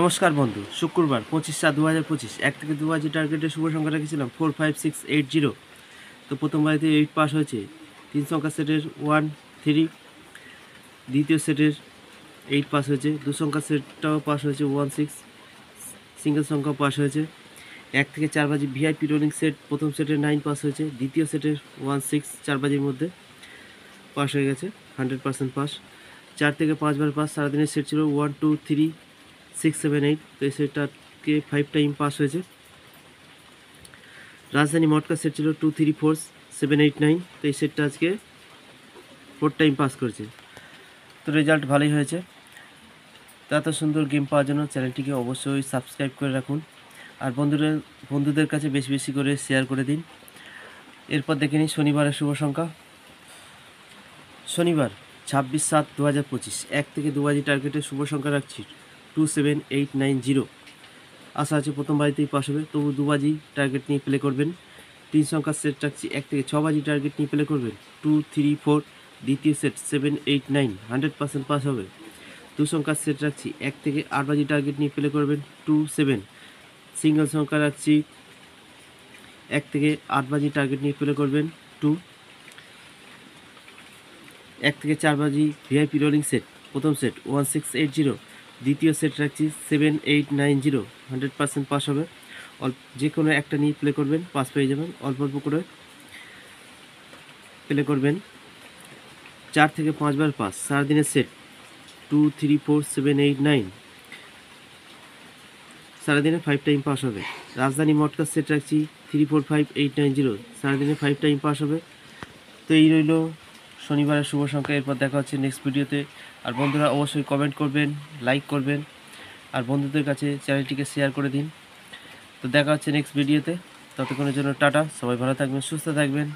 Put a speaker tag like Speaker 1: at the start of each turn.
Speaker 1: নমস্কার বন্ধু, শুক্রবার 25/7/2025 1 থেকে 2 টার্গেটের শুভ সংখ্যা রেখেছিলাম 45680। তো প্রথম বাড়িতে 8 পাস হয়েছে। 3 সংখ্যা সেটের 1 3, দ্বিতীয় সেটের 8 পাস হয়েছে। 2 সংখ্যা সেটটাও পাস হয়েছে 1 6, সিঙ্গেল সংখ্যা পাস হয়েছে। 1 থেকে 4 বাজি ভিআইপি রোলিং সেট প্রথম সেটের 9 পাস হয়েছে। দ্বিতীয় সেটের 1 6 4 বাজির মধ্যে পাস হয়ে গেছে, 100% পাস। 4 থেকে 5 বার পাস। সারাদিনের সেট ছিল 1 2 3 6 7 8, তো এই সেটটাকে 5 টাইম পাস হয়েছে। রাজধানী মটকা সেট ছিল 2 3 4 7 8 9, তো এই সেটটা আজকে 4 টাইম পাস করেছে। তো রেজাল্ট ভালোই হয়েছে। তো এত সুন্দর গেম পাওয়ার জন্য চ্যানেলটিকে অবশ্যই সাবস্ক্রাইব করে রাখুন, আর বন্ধুদের কাছে বেশি বেশি করে শেয়ার করে দিন। এরপর দেখে নিই শনিবারের শুভ সংখ্যা। শনিবার 26/7/2025 1 থেকে 2 বাজি টার্গেটের শুভ সংখ্যা রাখছি 27890। আশা আছে প্রথম বাজিতেই পাস হবে, তবু 2 বাজি টার্গেট নিয়ে প্লে করবেন। 3 সংখ্যার সেট রাখছি 1 থেকে 6 বাজি টার্গেট নিয়ে প্লে করবেন 2 3 4, দ্বিতীয় সেট 7 8 9, 100% পাস হবে। 2 সংখ্যার সেট রাখছি 1 থেকে 8 বাজি টার্গেট নিয়ে প্লে করবেন 2 7, সিঙ্গেল সংখ্যা রাখছি 1 থেকে 8 বাজি টার্গেট নিয়ে প্লে করবেন 2। 1 থেকে 4 বাজি ভিআইপি রোলিং সেট প্রথম সেট 1680, দ্বিতীয় সেট রাখছি 7 8 9 0, 100% পাস হবে। যে কোনো একটা নিয়ে প্লে করবেন, পাস পেয়ে যাবেন। অল্প অল্প করে প্লে করবেন। 4 থেকে 5 বার পাস। সারাদিনের সেট 2 3 4 7 8 9, সারাদিনে 5 টাইম পাস হবে। রাজধানী মটকা সেট রাখছি 3 4 5 8 9 0, সারাদিনে 5 টাইম পাস হবে। তো এই রইল শনিবারের শুভ সংখ্যা। এরপর দেখা হচ্ছে নেক্সট ভিডিওতে। আর বন্ধুরা অবশ্যই কমেন্ট করবেন, লাইক করবেন, আর বন্ধুদের কাছে চ্যানেলটিকে শেয়ার করে দিন। তো দেখা হচ্ছে নেক্সট ভিডিওতে। ততক্ষণের জন্য টাটা, সবাই ভালো থাকবেন, সুস্থ থাকবেন।